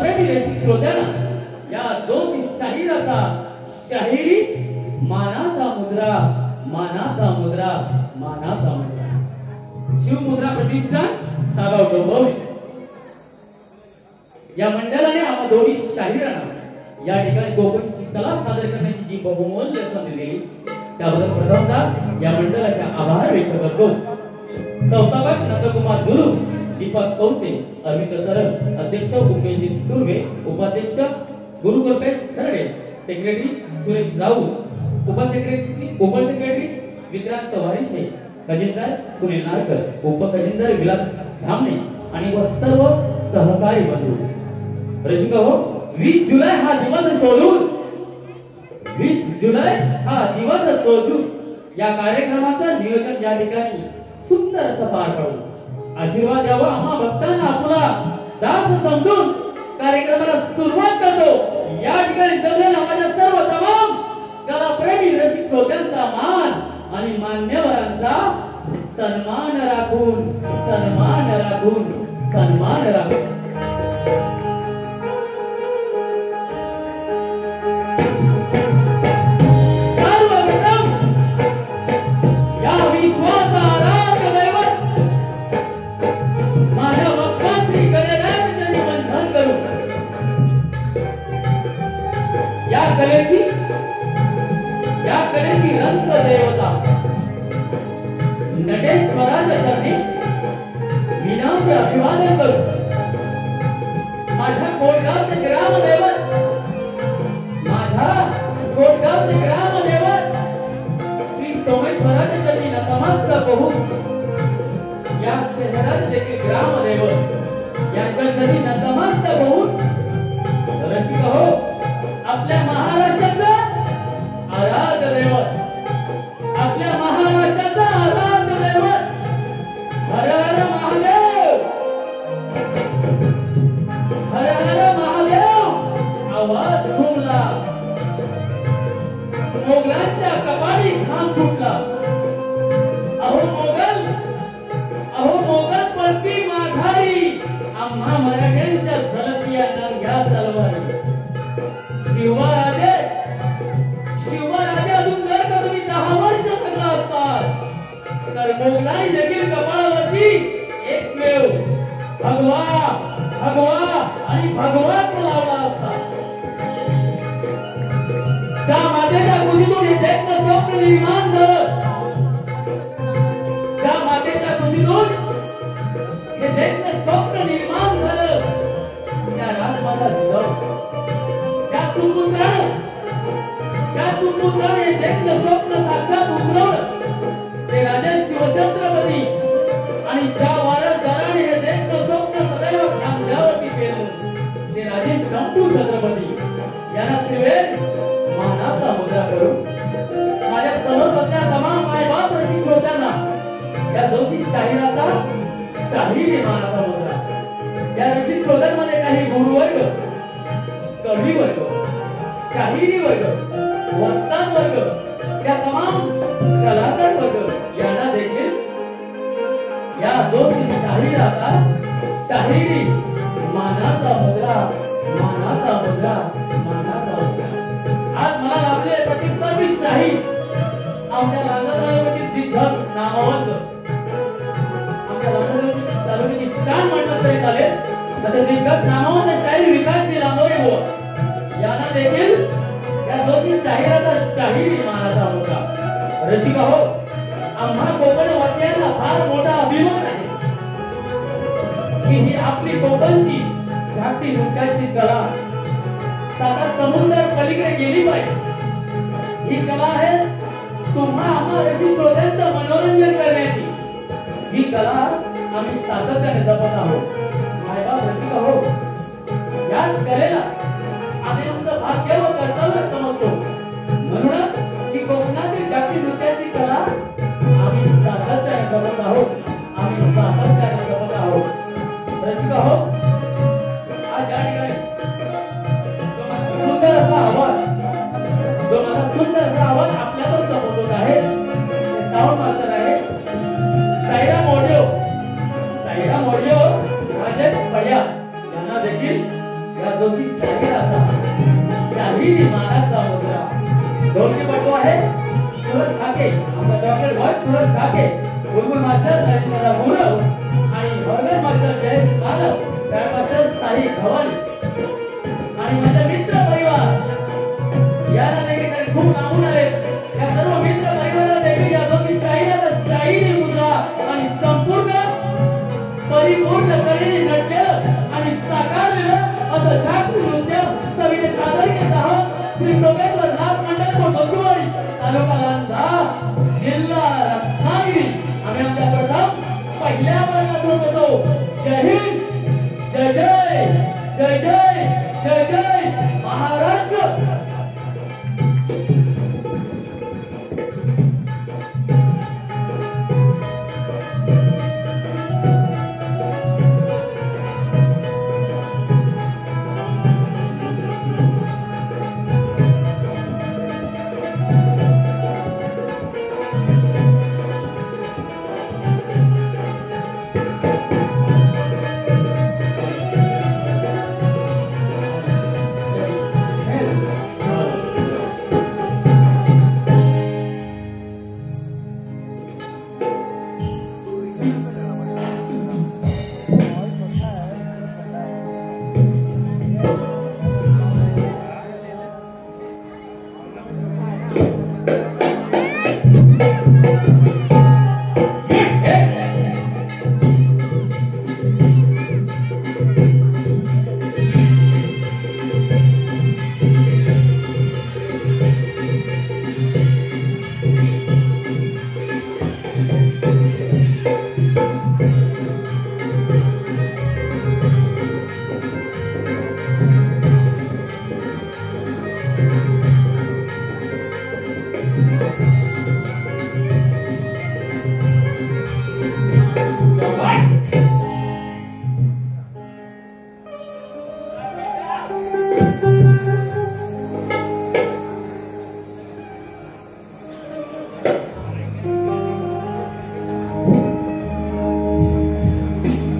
कलाप्रेमी रसिक श्रोत्यांना या जोशी शाहिराचा शाहिरी मानाचा मुद्रा मानाचा मुद्रा मानाचा मुद्रा शिवमुद्रा प्रतिष्ठान सागाव डोंबिवली या मंडळाने आम्हा दोन्ही शाहिरांना या ठिकाणी कोकणची कला सादर करण्याची जी बहुमूल्य संधी दिली त्याबद्दल प्रथमतः या मंडळाचे आभार व्यक्त करतो। संस्थापक नंदकुमार गुरु, दीपक कौचे, अमित तरल, अध्यक्ष उमेशजी सुर्वे, उपाध्यक्ष गुरु कल्पेश खरडे, सेक्रेटरी सुरेश राऊत, उपसेक्रेटरी विक्रांत वारिशे, खजिनदार सुनील नारकर, उपखजिनदार विलास धामणे आणि व सर्व सहकारी बंधू। रसिको, 20 जुलै हा दिवस शोधून 20 जुलै हा दिवस शोधून या कार्यक्रमाचं नियोजन या ठिकाणी सुंदर असं पार पडलं। आशीर्वाद द्यावा आम्हा भक्तांना आपला दास समजून कार्यक्रमाला सुरुवात करतो। या ठिकाणी जमलेल्या माझ्या सर्व तमाम कलाप्रेमी रसिक श्रोत्यांचा मान आणि मान्यवरांचा सन्मान राखून सन्मान राखून सन्मान राखून या कलेची रंग देवता नटेश्वराच्या चरणी विनम्र अभिवादन करू। माझ्या कोटगावचे ग्रामदैवत श्री सोमेश्वराच्या चरणी नतमस्तक होऊन या शहराचे देखील ग्रामदैवत यांच्या चरणी नतमस्तक होऊन रसिक हो आपल्या महाराष्ट्राचा आराध्य दैवत आपल्या महाराष्ट्राचा आराध्य दैवत हर हर महादेव हर हर महादेव आवाज घुमला मोगलांच्या कपाळी घाम फुटला। अहो मोगल पळती माघारी आम्हा मराठ्यांच्या झलकिया नंग्या तलवारी। शिवराजे अजून जर का तुम्ही 10 वर्ष जगला असतात तर मोगलाई देखील कपाळावरती एकमेव भगवा आणि भगवान लावला असता। त्या मातेच्या कुशीतून हे दैत्य स्वप्न निर्माण झालं। त्या मातेच्या कुशीतून हे दैत्य स्वप्न निर्माण झालं। त्या राजमाता जिजाऊ त्या सुपुत्राने दैत्य स्वप्न साक्षात उतरवलं। ते राजा शिवछत्रपती आणि ज्या वारसदाराने हे दैत्य स्वप्न सदैव खांद्यावरती केलं ते राजे शंभू छत्रपती यांना त्रिवेद मानाचा मुद्रा करून माझ्या समोरच्या तमाम मायबाप रसिक श्रोत्यांना या जोशी शाहिराचा शाहिरी मानाचा मुद्रा। या रसिक श्रोत्यांमध्ये काही गुरुवर्ग, कवी वर्ग, शाहिरी वर्ग, वक्ता वर्ग, त्या तमाम कलाकार वर्ग यांना देखील या जोशी शाहिराचा शाहिरी मानाचा मुद्रा मानाचा मुद्रा मानाचा मुद्रा। आज मला लाभले प्रतिस्पर्धी शाहीर आमच्या लांजरगावची सिद्धक नामवंत आमच्या लांजरगाव तालुक्याची शान म्हणतात तरी चालेल असे दिग्गज नामवंत शाहीर विकासजी लांबोरे बुवा यांना देखील या जोशी शाहिराचा शाहिरी मानाचा मुद्रा। रसिका हो आम्हा कोकणवासियांना फार मोठा अभिमान आहे की ही आपली कोकणची झाकती झुमक्याची कला साता समुद्र पलीकडे गेली पाहिजे। ही कला आहे तुम्हा आम्हा रसिक श्रोत्यांचं मनोरंजन करण्याची। ही कला आम्ही सातत्याने जपत आहोत। मायबाप रसिका हो याच कलेला आम्ही आमचं भाग्य व कर्तव्य समजतो। म्हणूनच ही कोकणातील जागतिक नृत्याची कला आम्ही सातत्याने जपत आहोत। आम्ही सातत्याने जपत आहोत। रसिका हो आज या ठिकाणी सुंदर असा आवाज आपल्यावर समोर आहे साऊंड मास्टर आहे साईराम ऑडिओ सुरज ढाके, बुलबुल मास्टर हरिश्चंद्र गौरव आणि हरगर मास्टर जयेश माधव, गायक मास्टर साई भवानी आणि माझा मित्र परिवार याला देखील खूप लांबून आले. या सर्व मित्र परिवाराला देखील या दोन्ही शाहीर मुद्रा आणि संपूर्ण परिपूर्ण कलेने नटलेलं आणि साकारलेलं असं जागृत नृत्य सविने सादर केलं आहोत. श्री सोमेश्वर नाथ मंडळ बसुवाडी, तालुका लांजा, जिल्हा रत्नागिरी. आम्ही आमच्या प्रथम पहिल्या वर्गात होतो. जय हिंद, जय जय, जय जय, जय जय Maharashtra.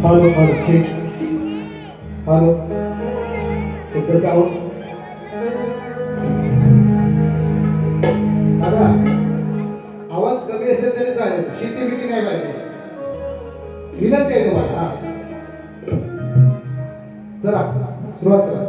Halo, cek. Halo. Kita sound. दादा, आवाज कमी असेल तरी चालेल. शिटी बिटी नाही पाहिजे. विनंती आहे तुम्हाला. चला, सुरुवात करा.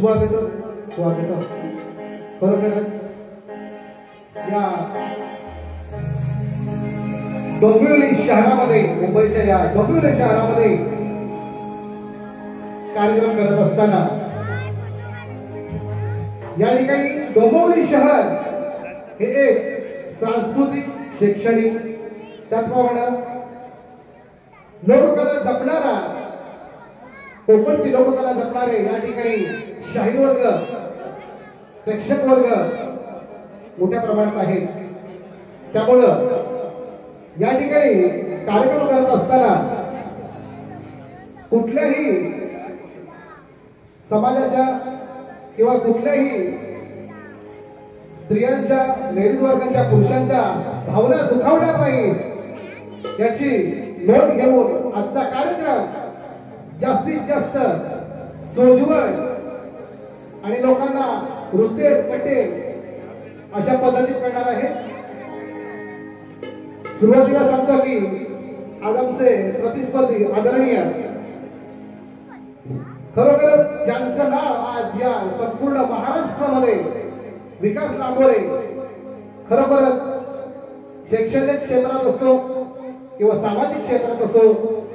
स्वागत खरोखरच या डोंबिवली शहरामध्ये, मुंबईच्या या डोंबिवली शहरामध्ये कार्यक्रम करत असताना या ठिकाणी डोंबिवली शहर हे एक सांस्कृतिक, शैक्षणिक, त्याचप्रमाणे लोककला जपणारा, कोकणची लोककला जपणारे या ठिकाणी शाहीर वर्ग, प्रेक्षक वर्ग मोठ्या प्रमाणात आहे. त्यामुळं या ठिकाणी कार्यक्रम करत असताना कुठल्याही समाजाच्या किंवा कुठल्याही स्त्रियांच्या, लेडीज वर्गाच्या, पुरुषांच्या भावना दुखावणार नाही याची नोंद घेऊन आजचा कार्यक्रम जास्तीत जास्त सोज्वळ आणि लोकांना रुचेल, पटेल अशा पद्धतीत करणार आहे. सुरुवातीला सांगतो की आज आमचे प्रतिस्पर्धी आदरणीय, खरोखरच ज्यांचं नाव आज या संपूर्ण महाराष्ट्रामध्ये विकास लांबोरे, खरोखरच शैक्षणिक क्षेत्रात असो किंवा सामाजिक क्षेत्रात असो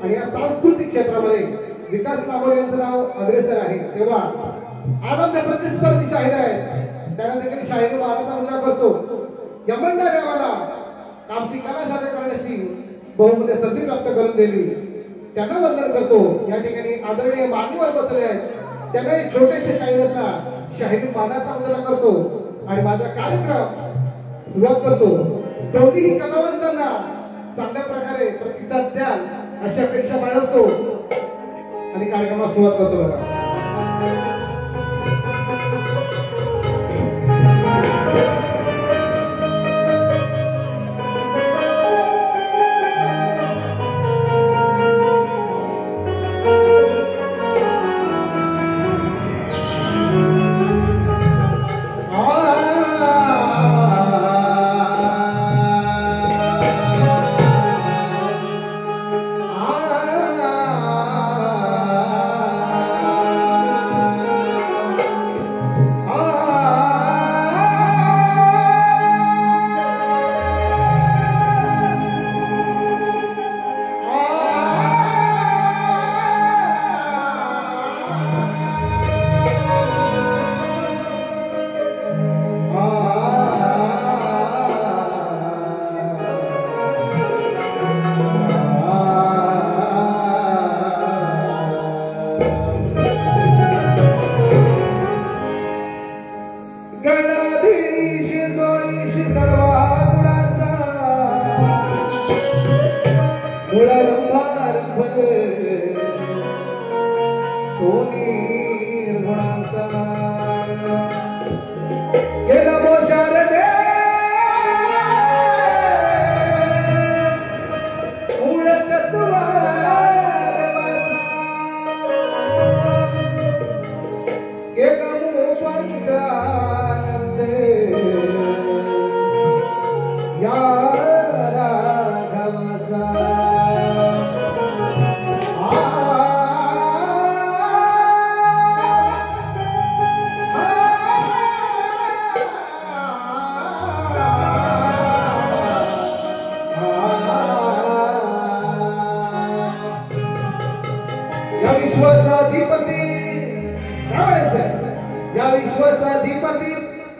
आणि या सांस्कृतिक क्षेत्रामध्ये विकास लांबोरे यांचं नाव अग्रेसर आहे. तेव्हा आज आमचे प्रतिस्पर्धी शाहीर आहेत, त्यांना देखील शाहीर महाराजा मुलगा करतो. यमंडा देवाला आमची कला सादर करण्याची बहुमूल्य संधी प्राप्त करून दिली, त्यांना वंदन करतो. या ठिकाणी आदरणीय मान्यवर बसले आहेत, त्यांना एक छोटेसे शाहीराचा शाहीर मानाचा मुजरा करतो आणि माझा कार्यक्रम सुरुवात करतो. दोन्ही कलावंतांना चांगल्या प्रकारे प्रतिसाद द्याल अशी अपेक्षा बाळगतो आणि कार्यक्रमाला सुरुवात करतो. बघा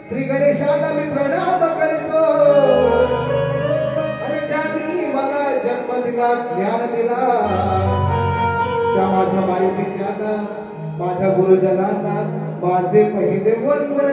श्री गणेशाला मी प्रणाम करतो आणि ज्यांनी मला जन्म दिला, ज्ञान दिला, त्या माझ्या मायेच्या, माझ्या गुरुजनांना माझे पहिले वंदन.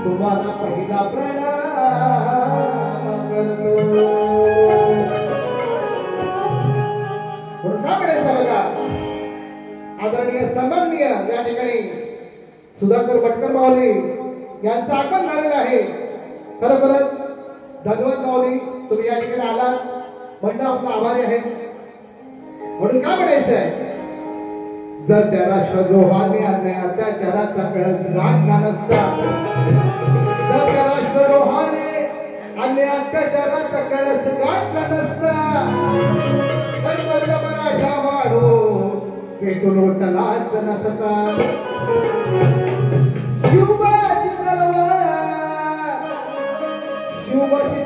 तुम्हाला पहिला प्रणाम करतो. बघा आदरणीय सन्माननीय या ठिकाणी सुधाकर भटकर माऊली यांचं आगमन झालेलं आहे. खरोखरच धन्यवाद माऊली, तुम्ही या ठिकाणी आलात, मंडळ आपला आभारी आहे. म्हणून काय म्हणायचं आहे, जर त्या राष्ट्रद्रोहाने अन्याय अत्याचाराचा कळस गाठला नसता, जर त्या राष्ट्रद्रोहाने अन्याय अत्याचाराचा कळस गाठला नसता, तर मराठा माणूस पेटून उठलाच नसता. शिवबाची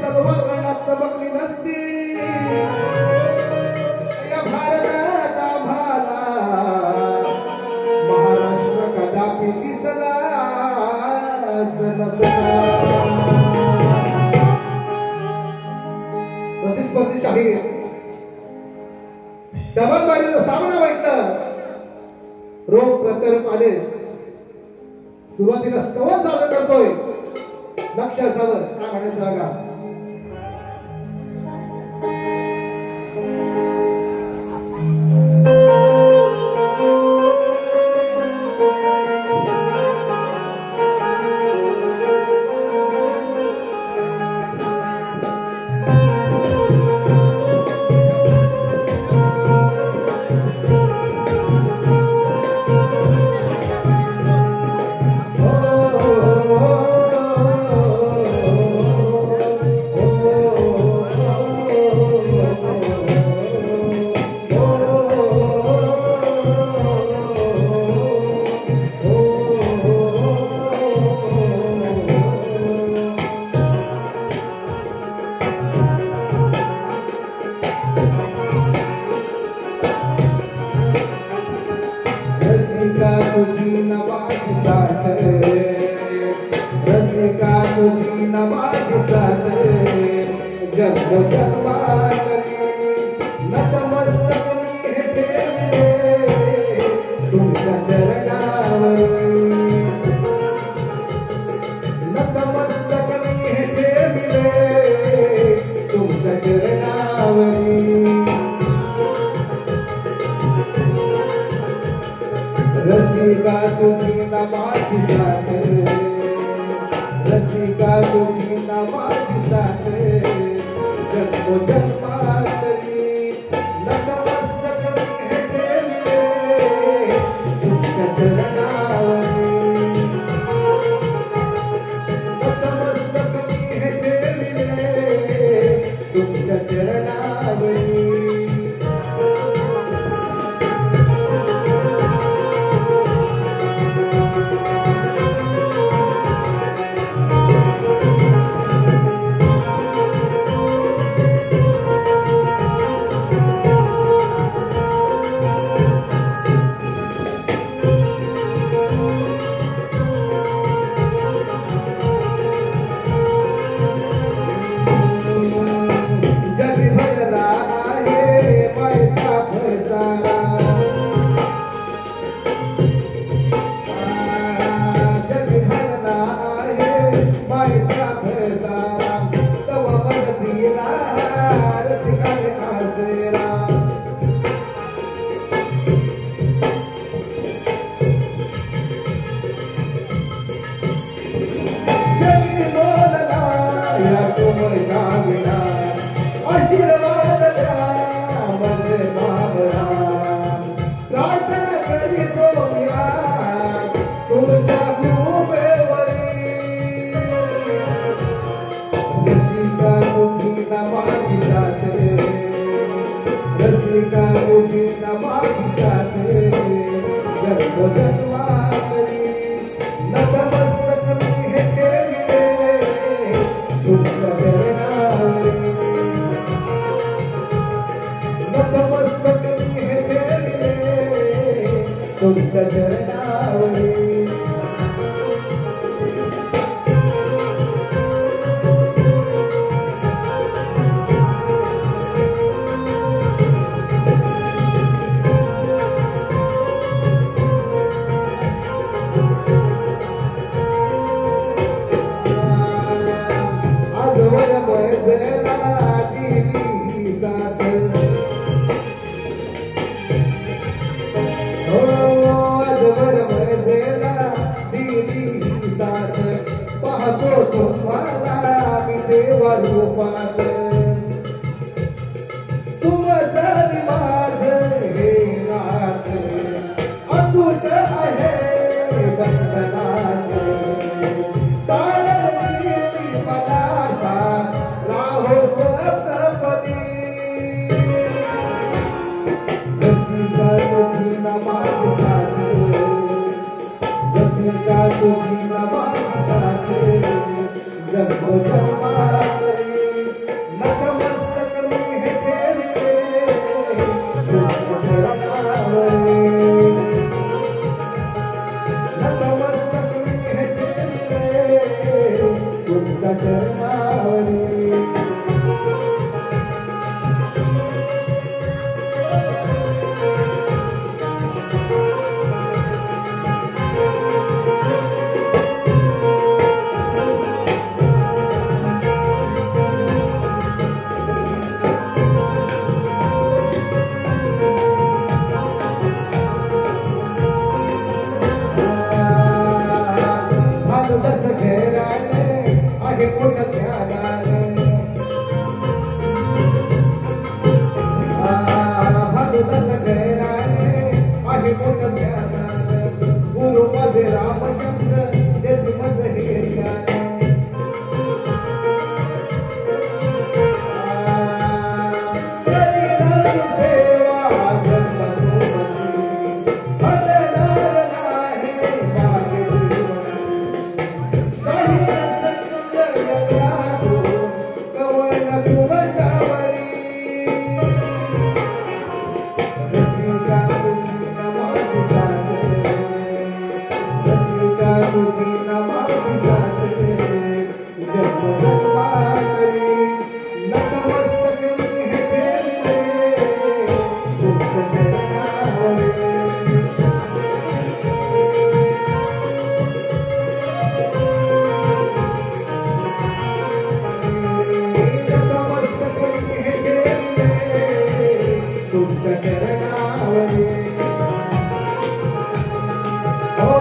तलवार रणात चमकली नसती, या भारतात आम्हाला महाराष्ट्र कदापि दिसलाच नसता. प्रतिस्पर्धी शाहीर डबलबाजीचा सामना वाटलं. रोग प्रत्यर्प आले. सुरुवातीला स्तवन सादर करतोय. लक्ष असावं काय म्हणायचं बघा. रसिका तुझी नमाजी साथ, रसिका तुझी नमाजी साथ, जन्म जन्मांतरी नतमस्तक हे ठेविले तुमच्या चरणावरी, नतमस्तक हे ठेविले तुमच्या चरणावरी. Oh, तुमच्या चरणावरी हो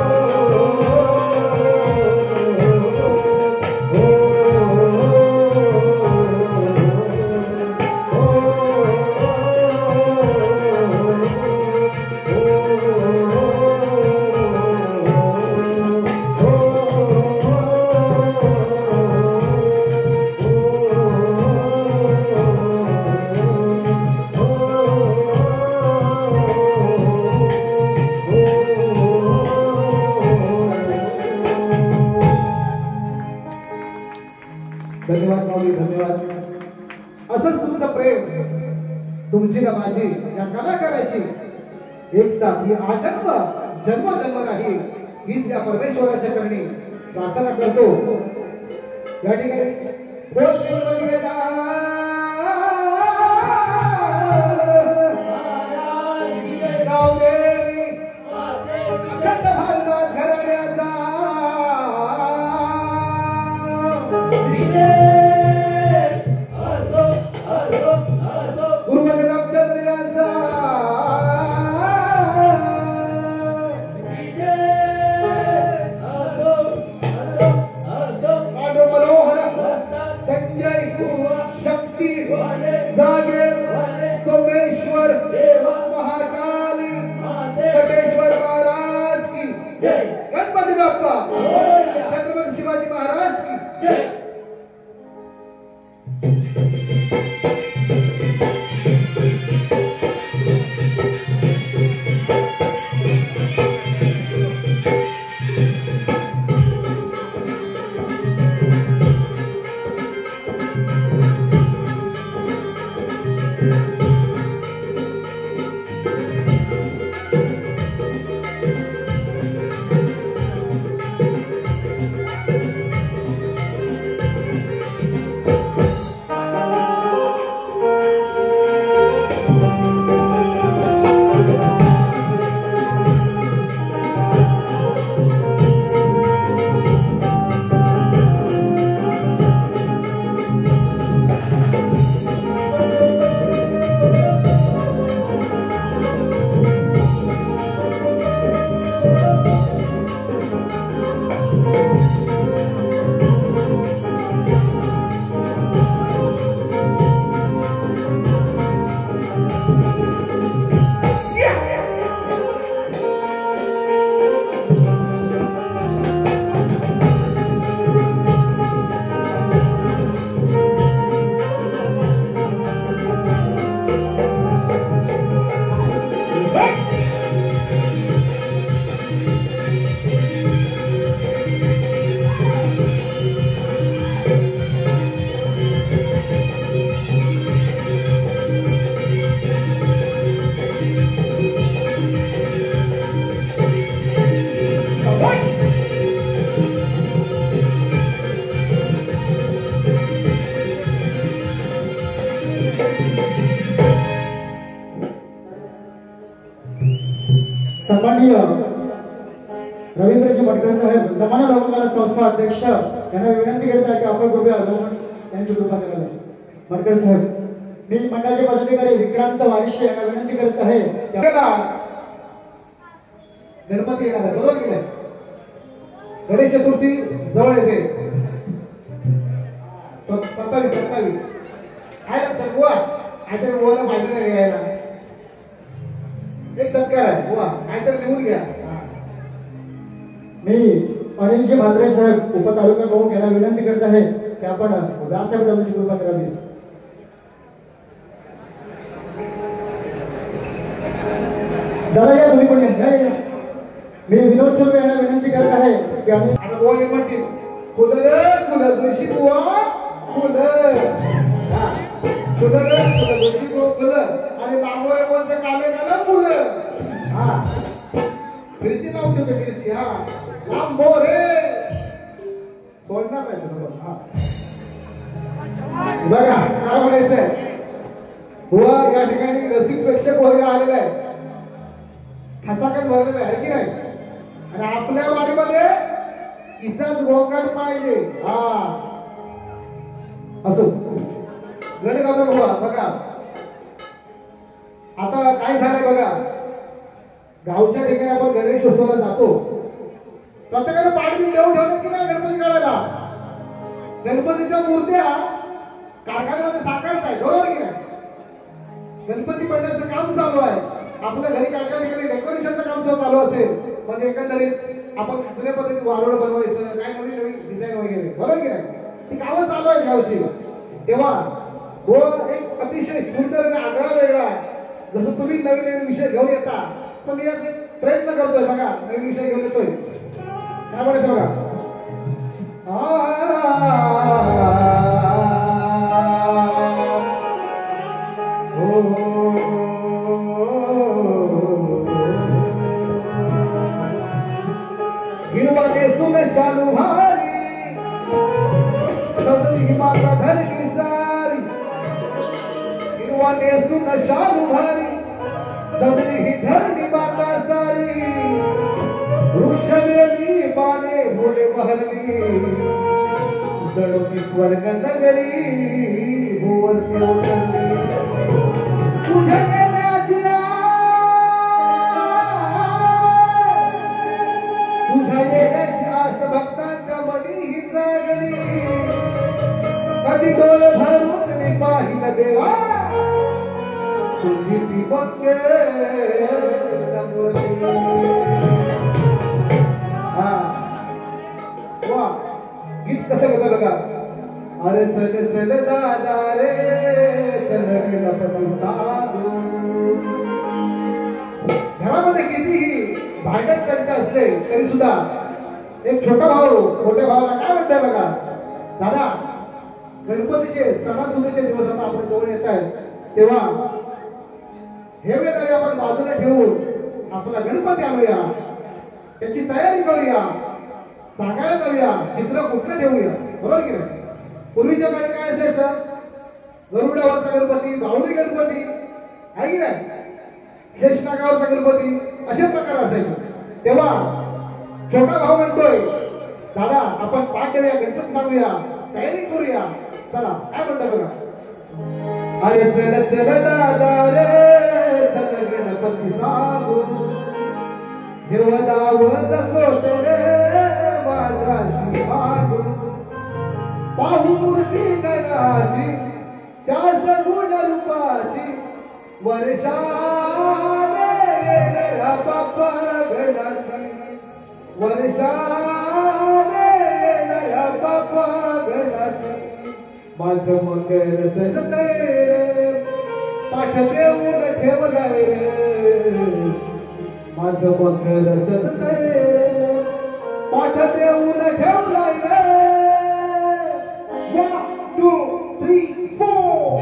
धन्यवाद माऊली, धन्यवाद. असंच तुमचं प्रेम, तुमची ना माझी या कलाकाराची एक साथ ही आजन्म जन्म जन्म राहील हीच या परमेश्वराच्या करणी प्रार्थना करतो. या ठिकाणी गणपती बाप्पा, छत्रपती शिवाजी महाराज की जय. सन्माननीय रवींद्रजी मटकर साहेब दमाना लोककला संस्था अध्यक्ष यांना विनंती करत आहे की आपण कृपया त्यांची कृपा करावी. मटकर साहेब, मी मंडळाचे पदाधिकारी विक्रांत वारिशे यांना विनंती करत आहे. गणपती येणार आहे, बरोबर की नाही? गणेश चतुर्थी जवळ येते. 27 काय लक्षात बुवा, काहीतरी बोलायला पाहिजे नाही यायला. एक सत्कार आहे बुवा, काहीतरी लिहून घ्या. मी अनिलजी म्हात्रे साहेब उपतालुका प्रमुख यांना विनंती करत आहे की आपण व्याससाहेब दादांची कृपा करावी. दादा या तुम्ही पण या. मी विनोद सुर्वे यांना विनंती करत आहे की आम्ही आता बुवा हे म्हणतील फुलं जोशी बुवा फुलं जोशी बुवा फुलं आणि लांबोरे बोलते काले काले फुलं. हा कीर्ती लावून देतो कीर्ती. हा लांबोरे सोडणार नाही तुला. हा बघा काय म्हणायचंय बुवा, या ठिकाणी रसिक प्रेक्षक वर्ग आलेला आहे, खचाखच भरलेला आहे की नाही? आणि आपल्या वाडीमध्ये इथंच गोंगाट पाहिजे. हा असो गणगाधर बुवा बघा आता गावच्या ठिकाणी आपण गणेश उत्सवाला जातो, प्रत्येकाने पाठवून देऊन ठेवलं की नाही गणपती काढायला. गणपतीच्या मूर्त्या कारखान्यामध्ये साकारताय, बरोबर की नाही? गणपती बनण्याचं काम चालू आहे. आपल्या घरी काय काय ठिकाणी डेकोरेशनचं काम जर चालू असेल, म्हणजे एकंदरीत आपण जुन्या पद्धतीत वारुळ बनवायचं, काय नवीन नवीन डिझाईन वगैरे, बरोबर की नाही? ती कामं चालू आहे गावची. तेव्हा तो एक अतिशय सुंदर आणि आगळा वेगळा, जसं तुम्ही नवीन नवीन विषय घेऊन येता, तर मी एक प्रयत्न करतोय. बघा नवीन विषय घेऊन येतोय, काय म्हणायचं बघा. गिरवाने सुन शालू भारी, सजली माता घर की सारी. गिरवाने सुन शालू भारी, सजली ही घर की माता सारी. वृक्षवेली बाने भोले बहरली, जडोनी स्वर्ग नगरी भुवरती उतरली. तुझ्या येण्याच्या तुझ्या येण्याची आस भक्तांच्या मनी ही जागली. कधी डोळे भरून मी पाहिलं देवा, तुझी ती बंगे गीत कसं होतं बघा. अरे चल चल दादा रे, चल गेला घरामध्ये कितीही भांडण करायचं असले तरी सुद्धा एक छोटा भाऊ मोठ्या भावाला काय म्हणतोय बघा, दादा गणपतीचे सणासुदीचे दिवस आता आपण जवळ येत आहेत, तेव्हा हे वेळ आपण बाजूला ठेवून आपला गणपती आणूया, त्याची तयारी करूया, सांगायला जाऊया, चित्र कुठलं ठेवूया, बरोबर की नाही? पूर्वीच्या काळी काय असायचं, गरुडावरचा गणपती, बाहुली गणपती आहे की नाही, शेषनागावरचा गणपती, असे प्रकार असायचे. तेव्हा छोटा भाऊ म्हणतोय, दादा आपण पाठ देऊया, गणपती सांगूया, तयारी करूया, चला काय म्हणतो बघा. अरे चल चल दादा रे, चल गणपती सांगू, देवदावत कोते माझा शिवागू. पाहू मूर्ती गणाची त्या सगुण रूपाची, वर्षाने येणारा बाप्पा गणाची, वर्षाने येणारा बाप्पा गणाची. माझं मकर सजतय रे, पाठ देऊन ठेवलाय रे. माझं मकर सजतय रे, पाठ देऊन ठेवलाय रे. 1 2 3 4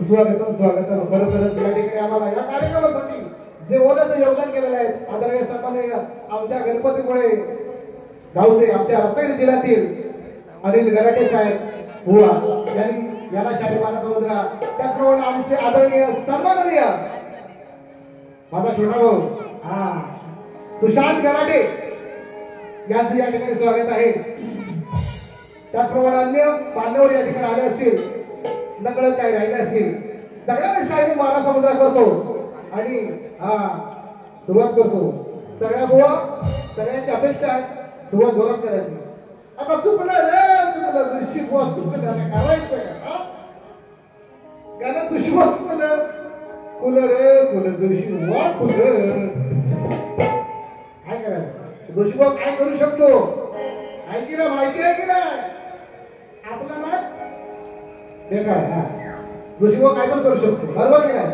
स्वागतम स्वागतम खरोखरच या ठिकाणी आम्हाला या कार्यक्रमासाठी जे ओलाचं योगदान केलेलं आहे आदरणीय सन्माननीय आमच्या गणपतीपुळे गावचे आमच्या रत्नागिरी जिल्ह्यातील अनिल गराटे साहेब हुआ यांनी याला शाही मानत मुद्रा त्याचप्रमाणे आमचे आदरणीय सन्माननीय माझा छोटा भाऊ सुशांत गराटे यांचं या ठिकाणी स्वागत आहे। त्याचप्रमाणे अन्य मान्यवर या ठिकाणी आले असतील नकळत काही राहिले असतील सगळ्यांना शाही मारा समुद्र करतो आणि सुरुवात करतो. सगळ्या बुवा सगळ्यांची अपेक्षा आहे सुरुवात जोरात करायची. आता चुकलं रे चुकलं तुळशी बुवा चुकलं आता करायचं का? गाणं तुळशी बुवा चुकलं फुलं रे फुलं तुळशी बुवा फुलं. काय करायचं तुळशी बुवा काय करू शकतो? माहिती ना माहिती आहे की नाही आपला ना बेकार. हा तुळशी बुवा काय पण करू शकतो बरोबर की नाही?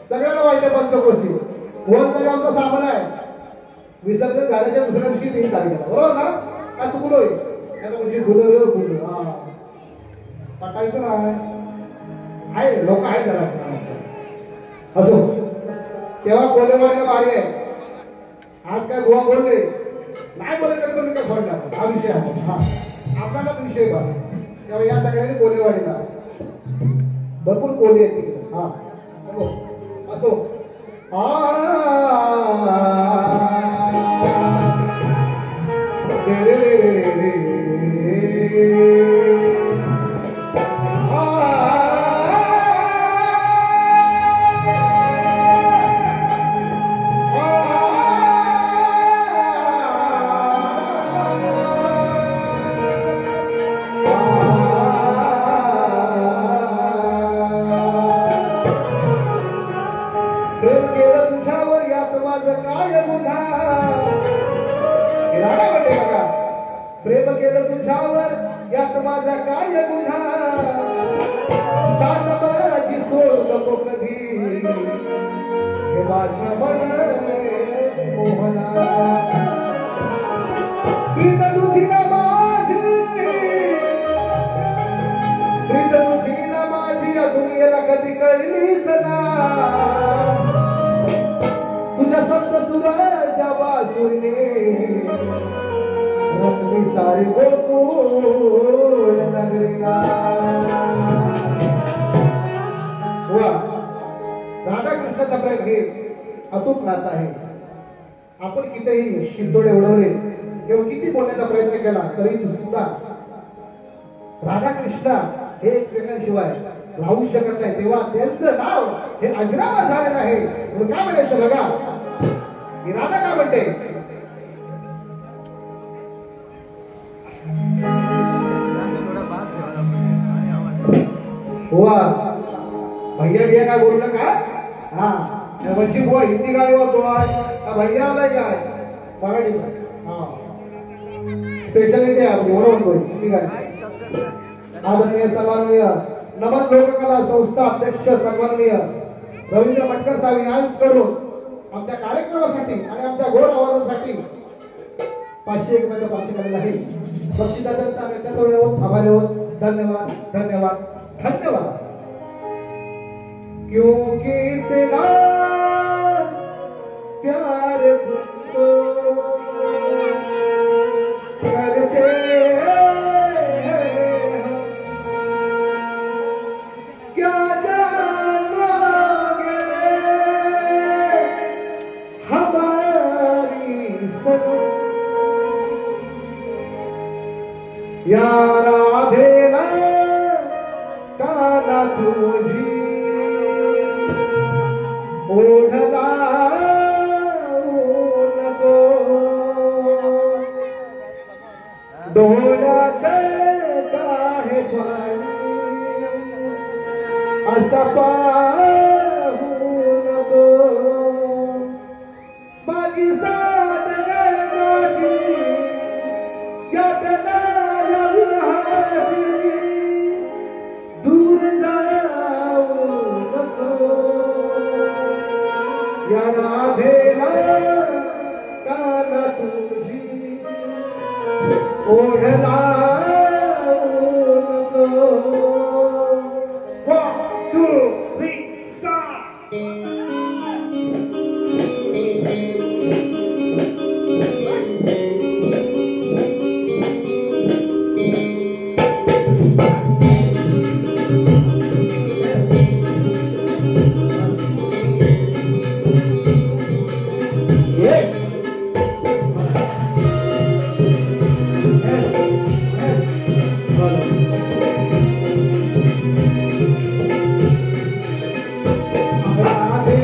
सगळ्यांना माहिती आहे पंचकोशी वन तरी आमचा सामान आहे. विसर्जन झाल्याच्या दुसऱ्या दिवशी 3 तारखेला बरोबर ना? काय चुकलोय त्याच्या म्हणजे फुलं फुलं हा पटायचं नाही आहे लोक आहे जरा असो. तेव्हा कोलेवाडीला बारी आहे. आज काय गोवा बोलले नाही बोलले तरी पण मी काय सोडला हा विषय आहे. हा आपल्यालाच विषय बघा. तेव्हा या सगळ्यांनी कोलेवाडीला भरपूर कोली आहेत तिकडे. हा असो. प्रेम केलं तुझ्यावर यात माझा काय गुन्हा. साथ माझी सोड नको कधी हे माझ्या मन मोहना. प्रीत तुझी ना माझी प्रीत तुझी ना माझी या दुनियेला कधी कळलीच ना. तुझ्या सप्त सुराच्या वासुने सारी गोकुळ नगरीला. राधा कृष्णाचा प्रेम हे अतूट नातं आहे. आपण कितीही शिंतोडे उडवले किंवा किती बोलण्याचा प्रयत्न केला तरी सुद्धा राधा कृष्ण हे एकमेकांशिवाय राहू शकत नाही. तेव्हा त्यांचं नाव हे अजरामर झालेलं आहे. म्हणून काय म्हणायचं बघा ही राधा काय म्हणते. हुआ भैया भैया काय बोलू नका. हा वंशी बुवा हिंदी गाडी होतो भैया आलाय काय मराठी. हा स्पेशालिटी आहे आपली म्हणून हिंदी गाडी. आदरणीय सन्माननीय नमन लोककला संस्था अध्यक्ष सन्माननीय रवींद्र मटकर साहेब यांच्याकडून आमच्या कार्यक्रमासाठी आणि आमच्या गोड आवाजासाठी 500 रुपयाचं बक्षीस आलेलं आहे. बक्षिसाचा आभारी आहोत. धन्यवाद धन्यवाद धन्यवाद. क्योंकि तेरा प्यार तुमको करते क्या जानोगे हमारी सनम या राधेला काना तुझी ओढला नको डोळ्यात काहे पाणी असा पाहू नको. माझी साथ माझी यात दूर जाऊ नको या राधेला काना तुझी ओढला नको. 1 2 3 start. राधे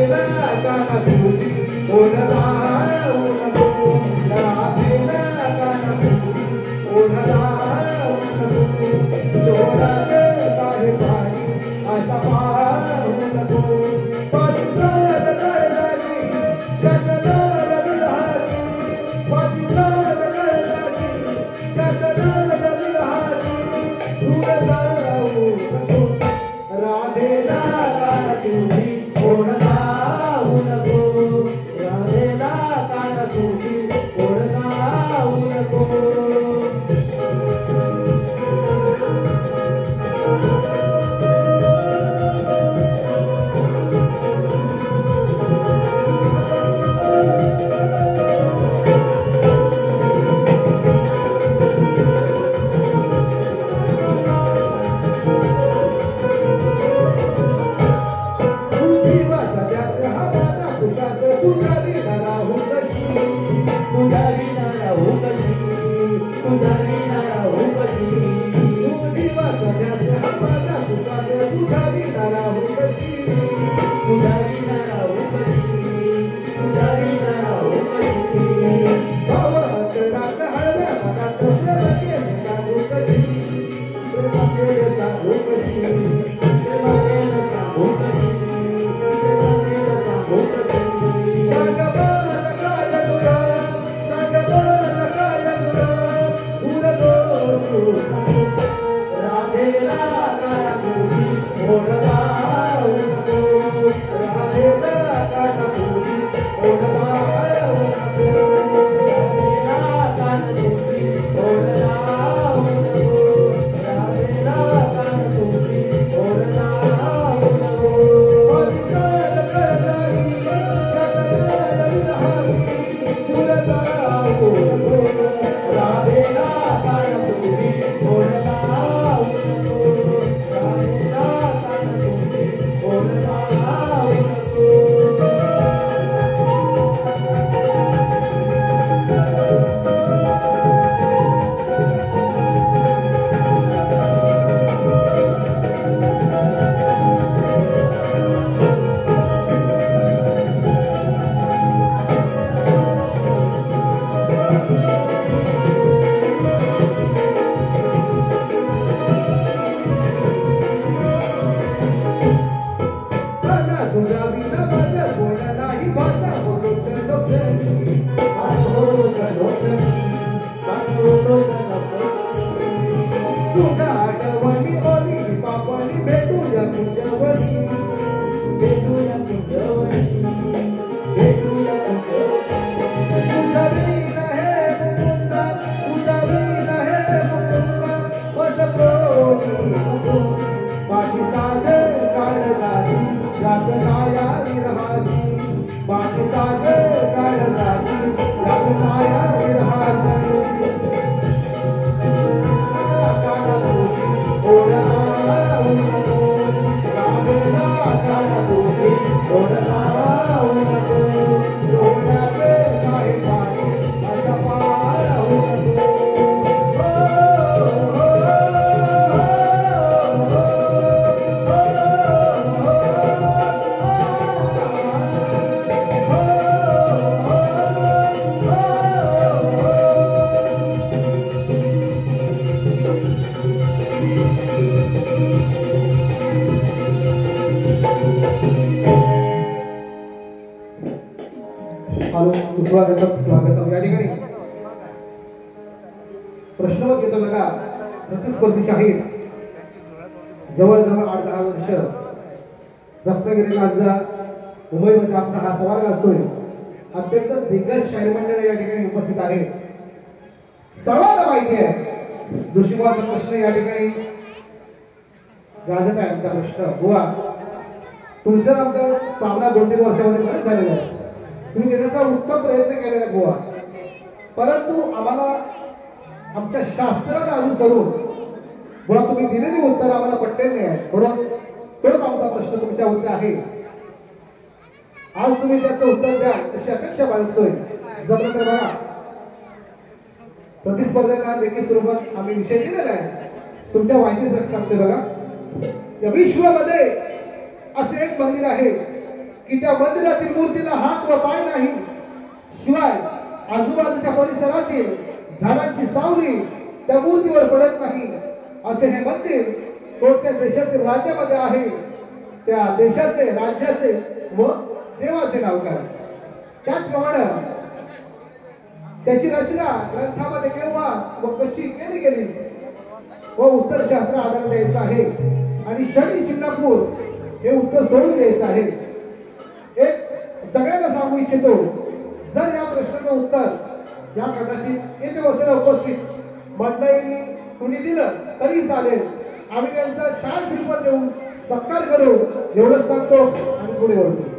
तुझ्या विना माझं कोण नाही भाषा बोलतो तुझ्या आठवणी ओली पापणी भेटूया तुझ्यावरी भेटूया तुझ्यावरी भेटूया तुझ्यावरी तुझ्या विना हे मुकुंदा तुझ्या विना हे मुकुंदा वस कोणी नको माझी सागर काढणारी जात नाया विरहाची माझी सागर काढणारी जात नाया विरहाची स्वागतम या ठिकाणी प्रश्न घेतो बघा प्रतिस्पर्धी शाहीर जवळजवळ 8-10 वर्ष रत्नागिरीला आमचा मुंबईमध्ये आमचा हा समारंभ असतोय अत्यंत दिग्गज शाहीर मंडळ या ठिकाणी उपस्थित आहे सर्वांना माहिती आहे जोशीबाचा प्रश्न या ठिकाणी गाजत आहे आमचा प्रश्न बुवा तुमचा आमचा सामना 2-3 वर्षामध्ये बरेच झालेला आहे तुम्ही त्याचा उत्तम प्रयत्न केलेला गोवा परंतु आम्हाला आमच्या शास्त्राला अनुसरून बुवा तुम्ही दिलेली उत्तर आम्हाला पटलेली नाही म्हणून तोच आमचा प्रश्न तुमच्यावरती आहे आज तुम्ही त्याचं उत्तर द्या अशी अपेक्षा बाळगतोय जमलं तर बघा प्रतिस्पर्धेला देखील स्वरूपात आम्ही विषय दिलेला आहे तुमच्या माहितीसाठी सांगते बघा या विश्वामध्ये असे एक मंदिर आहे की त्या मंदिरातील मूर्तीला हात व पाय नाही शिवाय आजूबाजूच्या परिसरातील झाडांची सावली त्या मूर्तीवर पडत नाही असे हे मंदिर कोणत्या देशातील राज्यामध्ये आहे त्या देशाचे राज्याचे व देवाचे नाव काय त्याचप्रमाणे त्याची रचना ग्रंथामध्ये केव्हा व कशी केली गेली व उत्तर शास्त्र आधार द्यायचं आहे आणि शनी शिंगणापूर हे उत्तर सोडून द्यायचं आहे एक सगळ्यांना सांगू इच्छितो जर या प्रश्नाचं उत्तर या कदाचित येथे बसलेल्या उपस्थित मंडळींनी कुणी दिलं तरी चालेल आम्ही त्यांचा छान श्रीफळ देऊन सत्कार करू एवढंच सांगतो आणि पुढे वळतो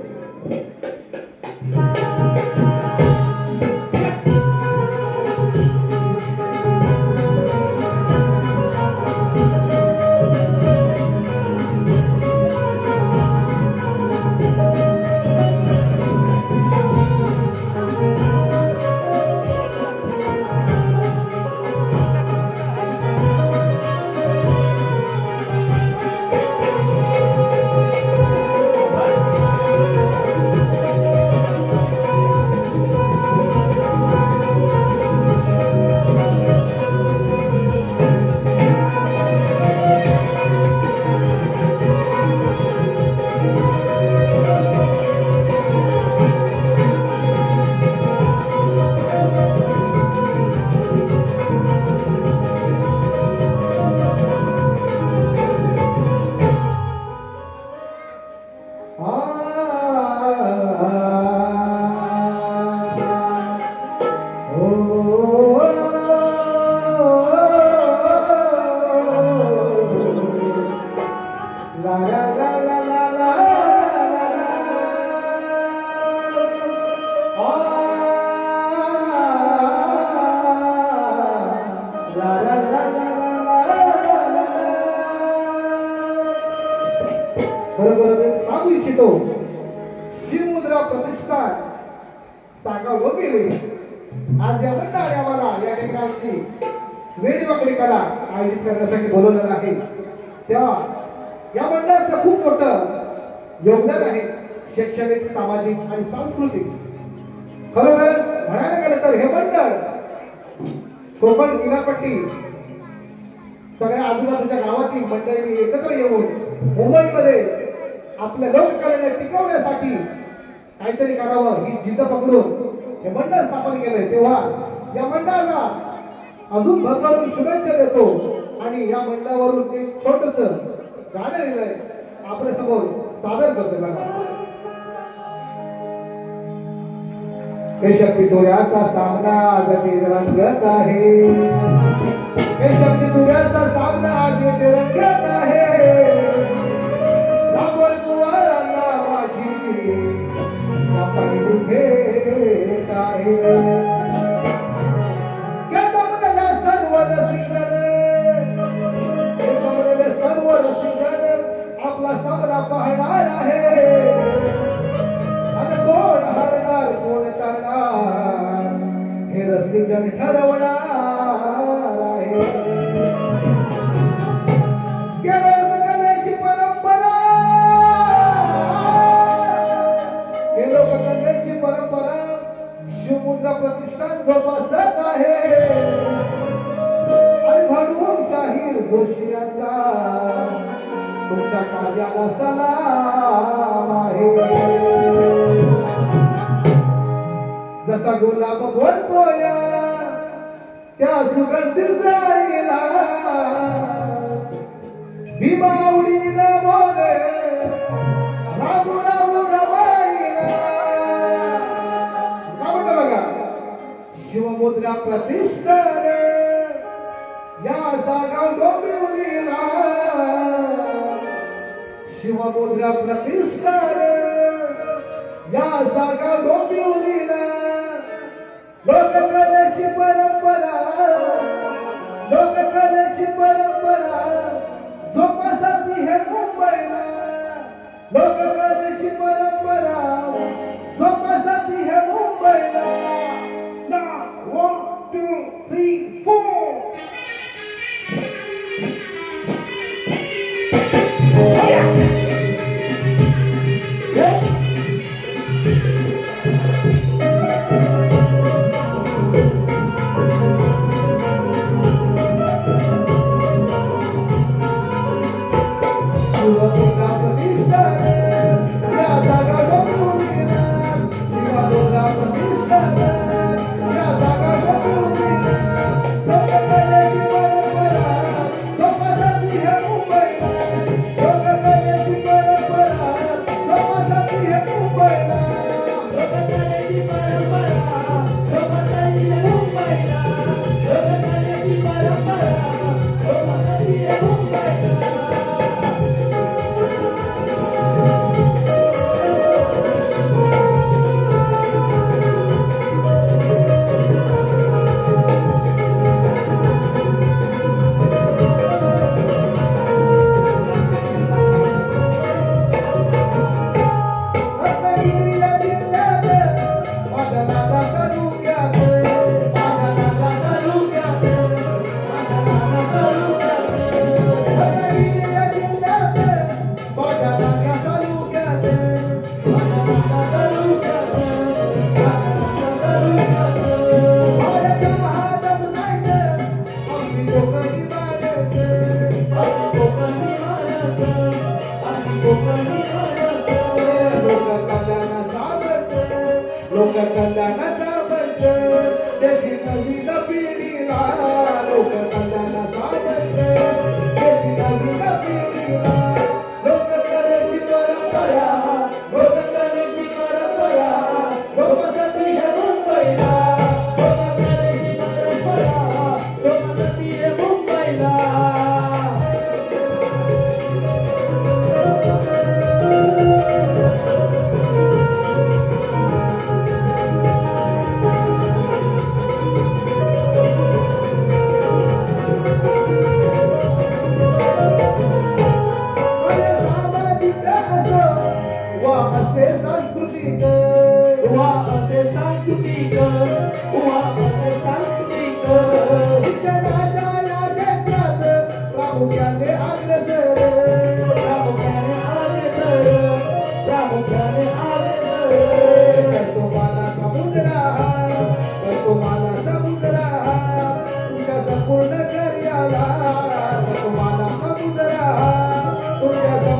शिवमुद्रा प्रतिष्ठान सागा वगैरे आज या मंडळाने आम्हाला या ठिकाणची वेडवाकडी कला आयोजित करण्यासाठी बोलवलेलं आहे तेव्हा या मंडळाचं खूप मोठं योगदान आहे शैक्षणिक सामाजिक आणि सांस्कृतिक खरोखरच म्हणायला गेलं तर हे मंडळ कोकण किनारपट्टी सगळ्या आजूबाजूच्या गावातील मंडळींनी एकत्र येऊन मुंबईमध्ये आपल्या लोककलेला टिकवण्यासाठी काहीतरी करावं ही जिद्द पकडून हे मंडळ स्थापन केलंय. तेव्हा या मंडळाला अजून भरभरून शुभेच्छा देतो आणि या मंडळावरून एक छोटस गाणं लिहिलंय आपल्या समोर सादर करतो बघा. हे शक्ती तुऱ्याचा सामना आज रंगत आहे. हे शक्ती तुऱ्याचा सामना आज रंगत आहे. रामवर कुवाराला माझी पाणी दुखेत आहे. सर्व रसिकन आपला सामना पाहणार आहे. आणि कोण हरणार कोण करणार हे रसिकन ठरवणार आहे. लोककलेची परंपरा हे लोककलेची परंपरा शिवमुद्रा प्रतिष्ठान जोपासत आहे. आणि म्हणून शाहीर जोशी यांचा तुमच्या कार्याला सलाम आहे. जसा गुलाब बोलतोय त्या सुगंधी जाईला भीमावडीला बोले रामू रामू रमाईला. काय म्हणतो बघा. शिवमुद्रा प्रतिष्ठान या जागा डोंबिवलीला. शिवमुद्रा प्रतिष्ठान या जागा डोंबिवलीला. लोककलेची परंपरा लोककलेची परंपरा जोपासती हे मुंबईला. लोककलेची परंपरा जोपासती हे मुंबईला. 1 2 3 4 लोककल्याणाचा बंद त्याची नवीन पिढीला. लोककल्याणाचा बंद त्याची नवीन पिढीला. लोककलेची परंपरा लोककलेची परंपरा जोपासती हे मुंबईला. लोककलेची परंपरा जोपासती हे मुंबईला.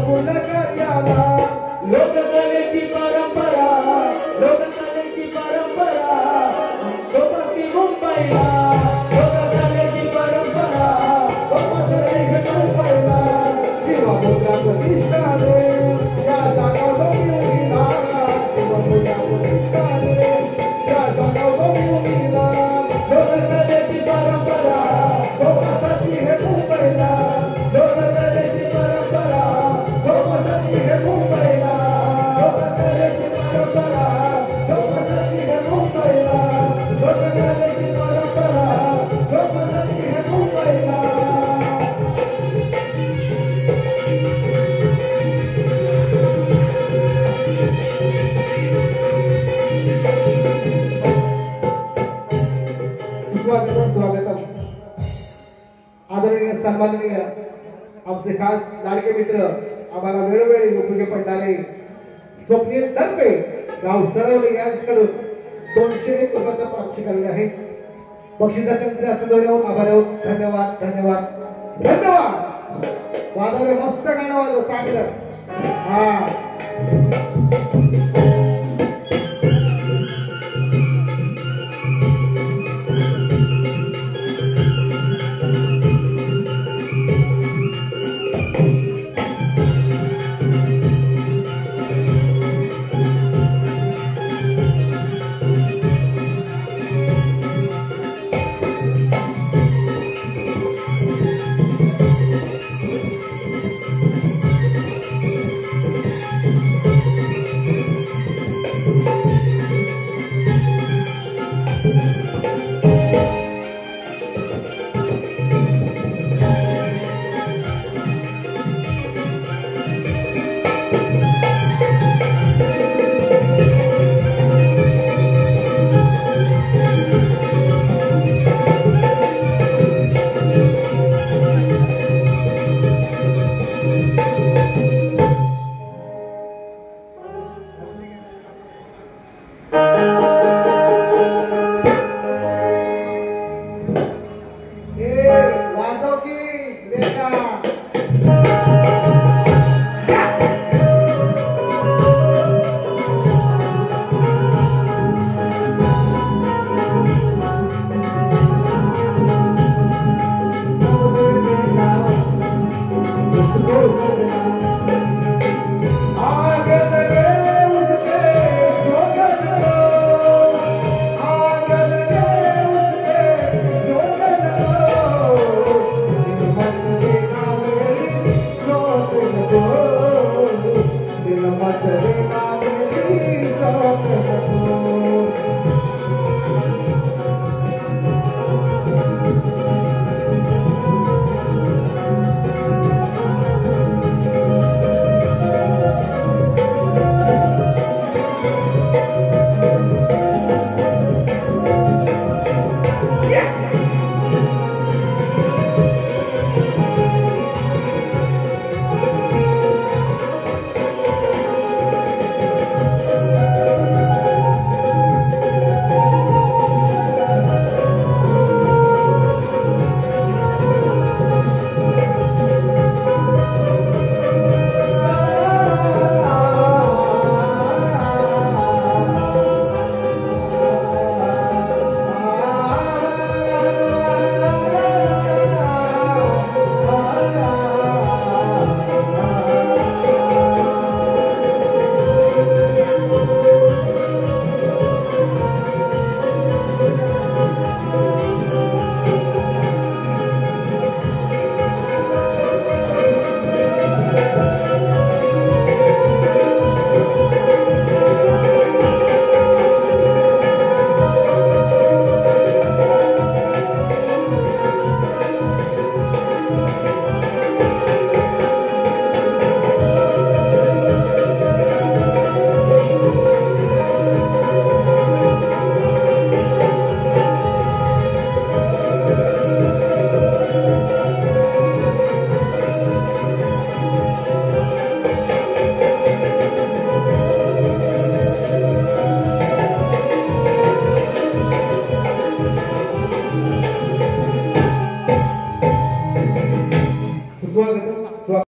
पूर्ण कार्याला स्वागतम आदरणीय सन्माननीय आमचे खास लाडके मित्र आम्हाला वेळोवेळी उपयोगी पडणारे स्वप्नील तर्फे गाव सळवले यांच्याकडून 201 रुपयाचा पाक्षिक आलेले आहे. बक्षिसाचे असं आभार आहोत. धन्यवाद धन्यवाद धन्यवाद. वाजवले मस्त गाणं वाजव चांगलं. हा